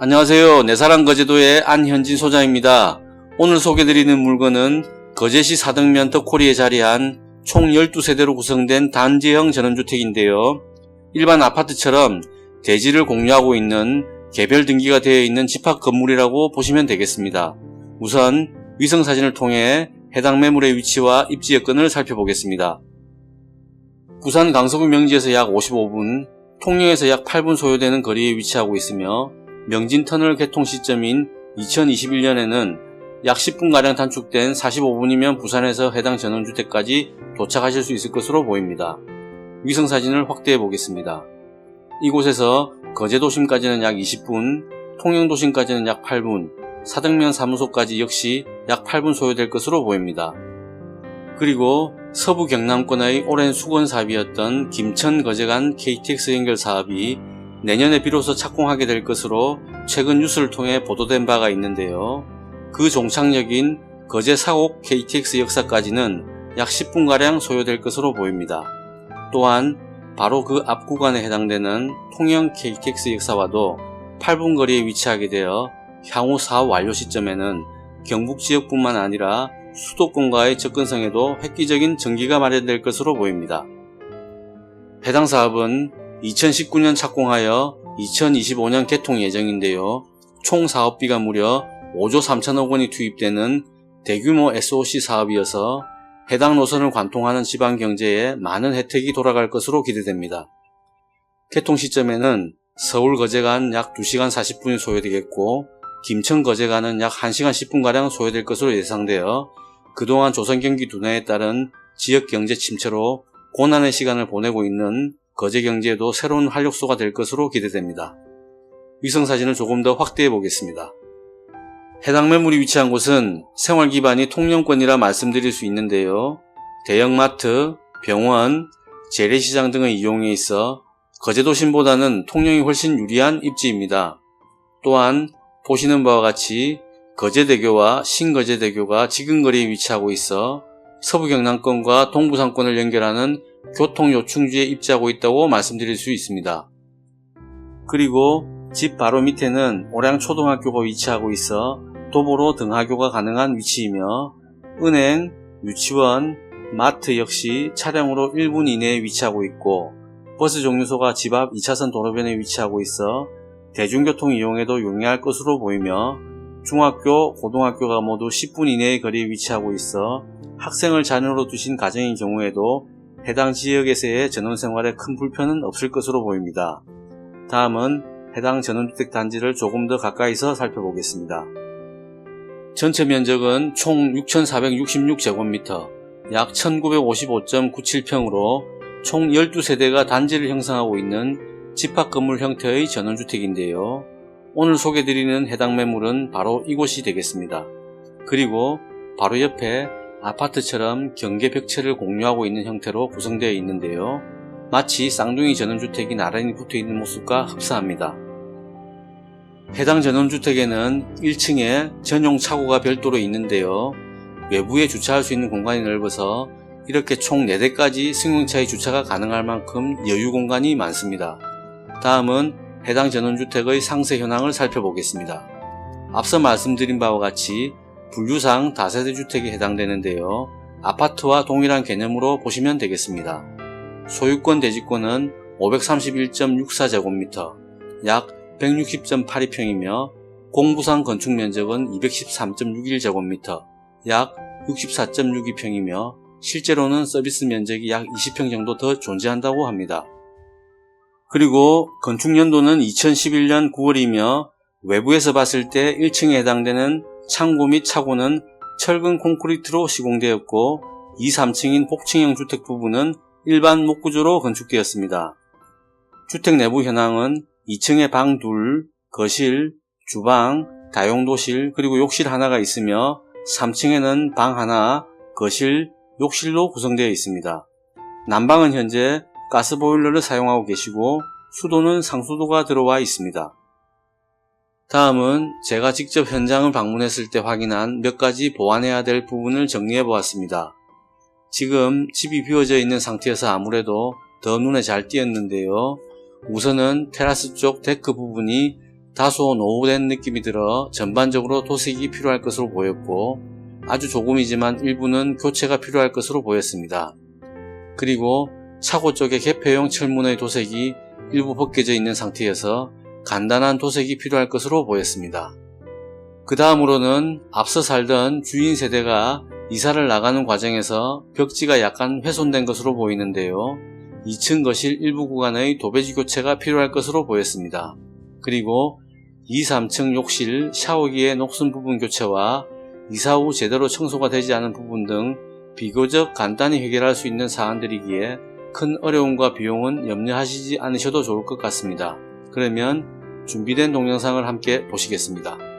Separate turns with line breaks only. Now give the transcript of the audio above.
안녕하세요. 내사랑 거제도의 안현진 소장입니다. 오늘 소개드리는 물건은 거제시 사등면 덕코리에 자리한 총 12세대로 구성된 단지형 전원주택인데요. 일반 아파트처럼 대지를 공유하고 있는 개별 등기가 되어 있는 집합 건물이라고 보시면 되겠습니다. 우선 위성사진을 통해 해당 매물의 위치와 입지 여건을 살펴보겠습니다. 부산 강서구 명지에서 약 55분, 통영에서 약 8분 소요되는 거리에 위치하고 있으며 명진터널 개통 시점인 2021년에는 약 10분가량 단축된 45분이면 부산에서 해당 전원주택까지 도착하실 수 있을 것으로 보입니다. 위성사진을 확대해 보겠습니다. 이곳에서 거제도심까지는 약 20분, 통영도심까지는 약 8분, 사등면 사무소까지 역시 약 8분 소요될 것으로 보입니다. 그리고 서부 경남권의 오랜 수건 사업이었던 김천 거제 간 KTX 연결 사업이 내년에 비로소 착공하게 될 것으로 최근 뉴스를 통해 보도된 바가 있는데요. 그 종착역인 거제 사곡 KTX 역사까지는 약 10분가량 소요될 것으로 보입니다. 또한 바로 그 앞 구간에 해당되는 통영 KTX 역사와도 8분 거리에 위치하게 되어 향후 사업 완료 시점에는 경북지역뿐만 아니라 수도권과의 접근성에도 획기적인 전기가 마련될 것으로 보입니다. 해당 사업은 2019년 착공하여 2025년 개통 예정인데요. 총 사업비가 무려 5조 3천억 원이 투입되는 대규모 SOC 사업이어서 해당 노선을 관통하는 지방경제에 많은 혜택이 돌아갈 것으로 기대됩니다. 개통 시점에는 서울 거제 간 약 2시간 40분이 소요되겠고 김천 거제 간은 약 1시간 10분가량 소요될 것으로 예상되어 그동안 조선 경기 둔화에 따른 지역 경제 침체로 고난의 시간을 보내고 있는 거제 경제에도 새로운 활력소가 될 것으로 기대됩니다. 위성사진을 조금 더 확대해 보겠습니다. 해당 매물이 위치한 곳은 생활 기반이 통영권이라 말씀드릴 수 있는데요. 대형마트, 병원, 재래시장 등의 이용에 있어 거제도심보다는 통영이 훨씬 유리한 입지입니다. 또한 보시는 바와 같이 거제대교와 신거제대교가 지근거리에 위치하고 있어 서부경남권과 동부상권을 연결하는 교통요충지에 입지하고 있다고 말씀드릴 수 있습니다. 그리고 집 바로 밑에는 오량초등학교가 위치하고 있어 도보로 등하교가 가능한 위치이며 은행, 유치원, 마트 역시 차량으로 1분 이내에 위치하고 있고 버스 정류소가 집 앞 2차선 도로변에 위치하고 있어 대중교통 이용에도 용이할 것으로 보이며 중학교, 고등학교가 모두 10분 이내의 거리에 위치하고 있어 학생을 자녀로 두신 가정인 경우에도 해당 지역에서의 전원생활에 큰 불편은 없을 것으로 보입니다. 다음은 해당 전원주택 단지를 조금 더 가까이서 살펴보겠습니다. 전체 면적은 총 6,466제곱미터, 약 1,955.97평으로 총 12세대가 단지를 형성하고 있는 집합건물 형태의 전원주택인데요. 오늘 소개드리는 해당 매물은 바로 이곳이 되겠습니다. 그리고 바로 옆에 아파트처럼 경계 벽체를 공유하고 있는 형태로 구성되어 있는데요. 마치 쌍둥이 전원주택이 나란히 붙어있는 모습과 흡사합니다. 해당 전원주택에는 1층에 전용 차고가 별도로 있는데요. 외부에 주차할 수 있는 공간이 넓어서 이렇게 총 4대까지 승용차의 주차가 가능할 만큼 여유 공간이 많습니다. 다음은 해당 전원주택의 상세 현황을 살펴보겠습니다. 앞서 말씀드린 바와 같이 분류상 다세대 주택에 해당되는데요. 아파트와 동일한 개념으로 보시면 되겠습니다. 소유권 대지권은 531.64제곱미터, 약 160.82평이며 공부상 건축 면적은 213.61제곱미터, 약 64.62평이며 실제로는 서비스 면적이 약 20평 정도 더 존재한다고 합니다. 그리고 건축 연도는 2011년 9월이며 외부에서 봤을 때 1층에 해당되는 창고 및 차고는 철근 콘크리트로 시공되었고 2, 3층인 복층형 주택 부분은 일반 목구조로 건축되었습니다. 주택 내부 현황은 2층에 방 둘, 거실, 주방, 다용도실 그리고 욕실 하나가 있으며 3층에는 방 하나, 거실, 욕실로 구성되어 있습니다. 난방은 현재 가스보일러를 사용하고 계시고 수도는 상수도가 들어와 있습니다. 다음은 제가 직접 현장을 방문했을 때 확인한 몇 가지 보완해야 될 부분을 정리해 보았습니다. 지금 집이 비워져 있는 상태여서 아무래도 더 눈에 잘 띄었는데요. 우선은 테라스 쪽 데크 부분이 다소 노후된 느낌이 들어 전반적으로 도색이 필요할 것으로 보였고 아주 조금이지만 일부는 교체가 필요할 것으로 보였습니다. 그리고 차고 쪽에 개폐용 철문의 도색이 일부 벗겨져 있는 상태여서 간단한 도색이 필요할 것으로 보였습니다. 그 다음으로는 앞서 살던 주인 세대가 이사를 나가는 과정에서 벽지가 약간 훼손된 것으로 보이는데요. 2층 거실 일부 구간의 도배지 교체가 필요할 것으로 보였습니다. 그리고 2, 3층 욕실, 샤워기의 녹슨 부분 교체와 이사 후 제대로 청소가 되지 않은 부분 등 비교적 간단히 해결할 수 있는 사안들이기에 큰 어려움과 비용은 염려하시지 않으셔도 좋을 것 같습니다. 그러면 준비된 동영상을 함께 보시겠습니다.